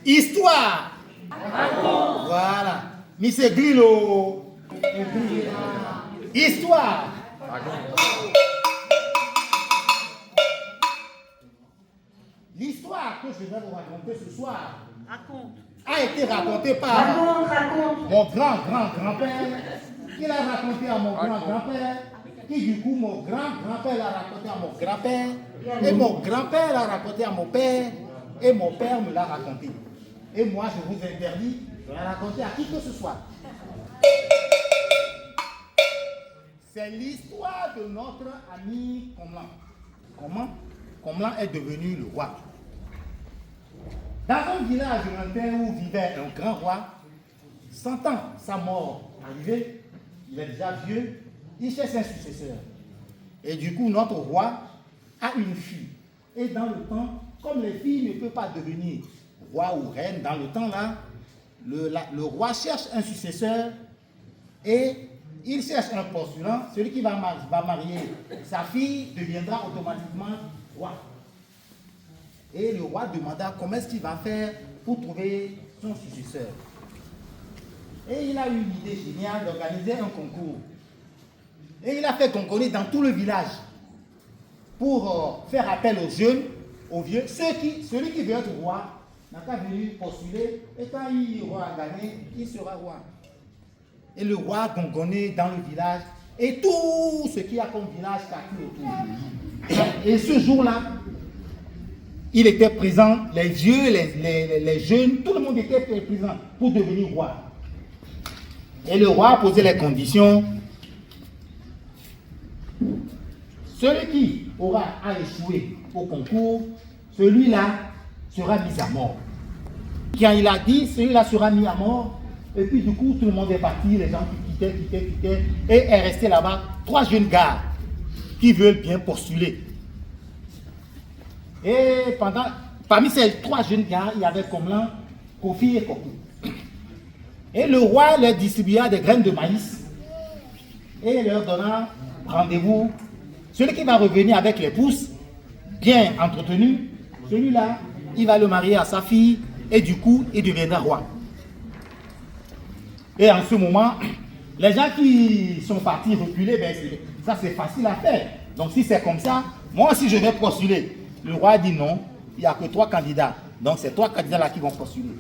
Histoire. Voilà. Miss Glilo. Histoire. L'histoire que je vais vous raconter ce soir a été racontée par mon grand-grand-grand-père. Il a raconté à mon grand-grand-père, qui du coup mon grand-grand-père l'a raconté à mon grand-père, et mon grand-père l'a raconté à mon père, et mon père me l'a raconté. Et moi, je vous interdis de la raconter à qui que ce soit. C'est l'histoire de notre ami Komlan. Comment Komlan est devenu le roi. Dans un village lointain où vivait un grand roi, sentant sa mort arriver, il est déjà vieux, il cherche un successeur. Et du coup, notre roi a une fille. Et dans le temps, comme les filles ne peuvent pas devenir roi ou reine, dans le temps là, le roi cherche un successeur et il cherche un postulant. Celui qui va marier sa fille deviendra automatiquement roi. Et le roi demanda comment est-ce qu'il va faire pour trouver son successeur. Et il a eu l'idée géniale d'organiser un concours. Et il a fait concourir dans tout le village pour faire appel aux jeunes, aux vieux. Celui qui veut être roi n'a qu'à venir postuler et quand il aura gagné, il sera roi. Et le roi gongonnait dans le village et tout ce qu'il y a comme village cacou autour de lui. Et ce jour-là, il était présent, les vieux, les jeunes, tout le monde était présent pour devenir roi. Et le roi a posé les conditions. Celui qui aura à échouer au concours, celui-là sera mis à mort. Quand il a dit, celui-là sera mis à mort, et puis du coup, tout le monde est parti, les gens qui quittaient, et est resté là-bas 3 jeunes gars qui veulent bien postuler. Et parmi ces 3 jeunes gars, il y avait Komlan, Kofi et Kokou. Et le roi leur distribua des graines de maïs et leur donna rendez-vous. Celui qui va revenir avec les pousses, bien entretenu, celui-là, il va le marier à sa fille et du coup, il deviendra roi. Et en ce moment, les gens qui sont partis reculer, ben, ça c'est facile à faire. Donc si c'est comme ça, moi aussi je vais postuler. Le roi dit non, il n'y a que 3 candidats. Donc c'est 3 candidats-là qui vont postuler.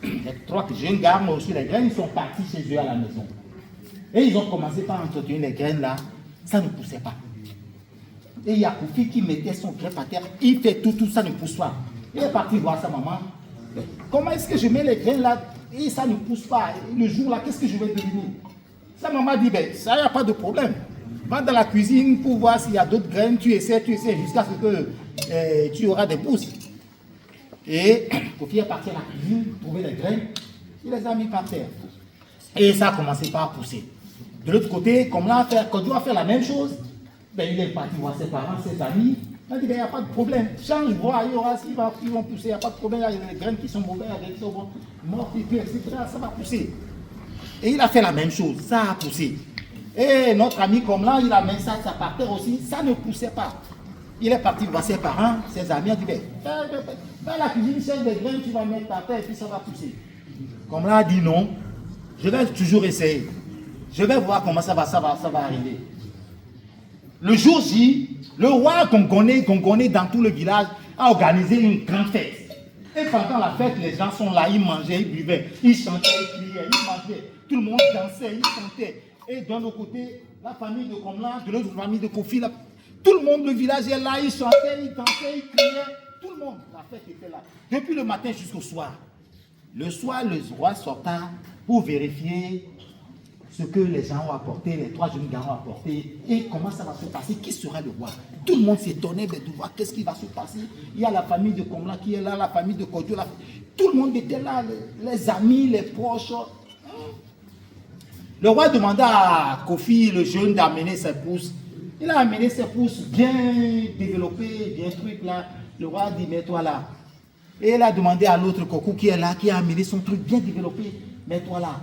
Les 3 jeunes gars ont reçu les graines, ils sont partis chez eux à la maison. Et ils ont commencé par entretenir les graines là, ça ne poussait pas. Et il y a Kofi qui mettait son greffe à terre, il fait tout, ça ne pousse pas. Il est parti voir sa maman. Comment est-ce que je mets les graines là et ça ne pousse pas? Le jour là, qu'est-ce que je vais devenir? Sa maman dit, ben ça, il n'y a pas de problème. Va dans la cuisine pour voir s'il y a d'autres graines, tu essaies jusqu'à ce que tu auras des pousses. Et Kofi est parti à la cuisine, trouver les graines, il les a mis par terre. Et ça a commencé par pousser. De l'autre côté, quand on doit faire la même chose, ben, il est parti voir ses parents, ses amis. Il a dit, ben, il n'y a pas de problème. Change, vois, il y aura, ils vont pousser, il n'y a pas de problème. Il y a des graines qui sont mauvaises, il y a des graines qui sont mortes, etc. Ça va pousser. Et il a fait la même chose, ça a poussé. Et notre ami comme là, il a mis ça par terre aussi, ça ne poussait pas. Il est parti voir ses parents, ses amis, il a dit, ben, dans la cuisine, cherche des graines, tu vas mettre par terre et puis ça va pousser. Comme là, a dit non, je vais toujours essayer. Je vais voir comment ça va arriver. Le jour J, le roi Gongoné dans tout le village a organisé une grande fête. Et pendant la fête, les gens sont là, ils mangeaient, ils buvaient, ils chantaient, ils criaient, ils mangeaient. Tout le monde dansait, ils chantaient. Et d'un autre côté, la famille de Komlan, de l'autre famille de Kofi, là, tout le monde, le village est là, ils chantaient, ils dansaient, ils criaient. Tout le monde, la fête était là. Depuis le matin jusqu'au soir. Le soir, le roi sorta pour vérifier ce que les gens ont apporté, les 3 jeunes gars ont apporté, et comment ça va se passer, qui sera le roi. Tout le monde s'étonnait de voir qu'est-ce qui va se passer. Il y a la famille de Komlan qui est là, la famille de Kodjo, tout le monde était là, les amis, les proches. Le roi demanda à Kofi, le jeune, d'amener ses pousses. Il a amené ses pousses bien développées, bien trucs là. Le roi dit, mets-toi là. Et il a demandé à l'autre Kokou qui est là, qui a amené son truc bien développé, mets-toi là.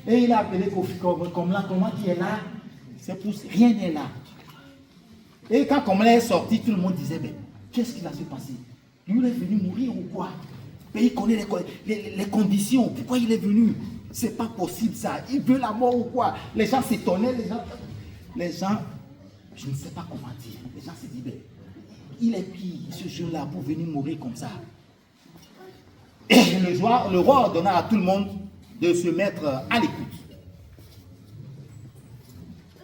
Et il a appelé Kofi comme là, comment qui est là, ses pousses, rien n'est là. Et quand Komlan est sorti, tout le monde disait, mais qu'est-ce qui va se passer? Il est venu mourir ou quoi? Mais il connaît les conditions. Pourquoi il est venu? C'est pas possible ça. Il veut la mort ou quoi? Les gens s'étonnaient, les gens, je ne sais pas comment dire. Les gens se disent, ben, il est qui, ce jeune-là, pour venir mourir comme ça? Et le roi ordonna à tout le monde de se mettre à l'écoute.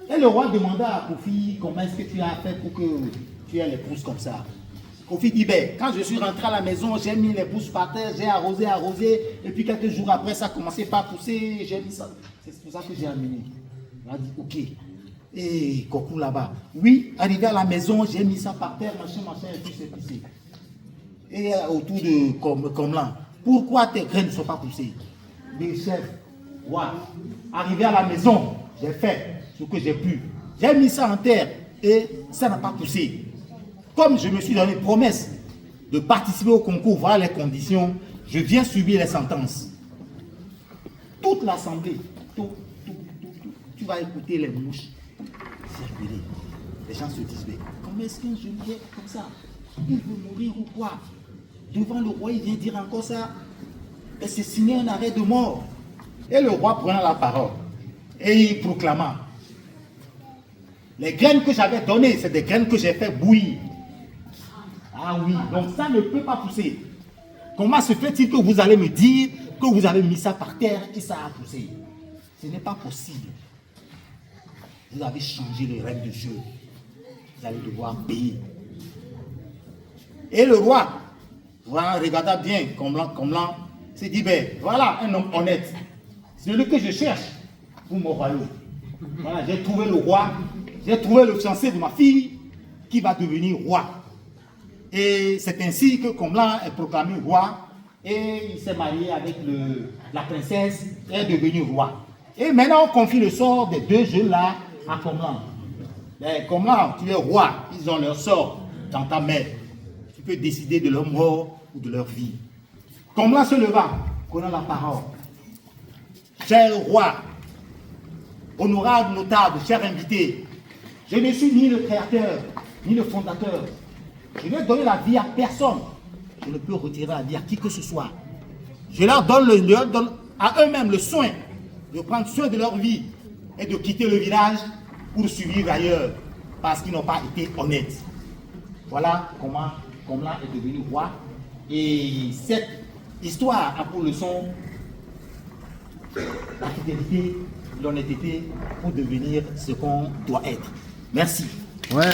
Et le roi demanda à Kofi, comment est-ce que tu as fait pour que tu aies les pousses comme ça? Kofi dit, ben, quand je suis rentré à la maison, j'ai mis les pousses par terre, j'ai arrosé, et puis quelques jours après, ça a commencé par pousser, j'ai mis ça. C'est pour ça que j'ai amené. Il a dit, ok. Et Kokou là-bas, oui, arrivé à la maison, j'ai mis ça par terre, machin, et puis c'est poussé. Et autour de Komlan, pourquoi tes graines ne sont pas poussées? Mais chef, ouais, arrivé à la maison, j'ai fait ce que j'ai pu. J'ai mis ça en terre et ça n'a pas poussé. Comme je me suis donné promesse de participer au concours, voilà les conditions, je viens subir les sentences. Toute l'assemblée, tu vas écouter les mouches circuler. Les gens se disent, mais comment est-ce qu'un jeune vient comme ça? Il veut mourir ou quoi? Devant le roi, il vient dire encore ça. Et c'est signer un arrêt de mort. Et le roi prenant la parole et il proclama, les graines que j'avais données, c'est des graines que j'ai fait bouillir. Ah oui, donc ça ne peut pas pousser. Comment se fait-il que vous allez me dire que vous avez mis ça par terre et ça a poussé? Ce n'est pas possible. Vous avez changé les règles de jeu. Vous allez devoir payer. Et le roi, voilà, regardant bien comme l'an, s'est dit, ben voilà un homme honnête. C'est celui que je cherche pour mon royaume. Voilà, j'ai trouvé le roi, j'ai trouvé le fiancé de ma fille qui va devenir roi. Et c'est ainsi que Komlan est proclamé roi et il s'est marié avec la princesse et est devenu roi. Et maintenant on confie le sort des deux jeunes-là à Komlan. Komlan, tu es roi, ils ont leur sort dans ta main. Tu peux décider de leur mort ou de leur vie. Komlan se leva, prenant la parole. Cher roi, honorable, notable, cher invité, je ne suis ni le créateur, ni le fondateur. Je n'ai donné la vie à personne. Je ne peux retirer la vie à qui que ce soit. Je leur donne à eux-mêmes le soin de prendre soin de leur vie et de quitter le village pour survivre ailleurs parce qu'ils n'ont pas été honnêtes. Voilà comment Komlan est devenu roi. Et cette histoire a pour leçon la fidélité, l'honnêteté pour devenir ce qu'on doit être. Merci. Ouais.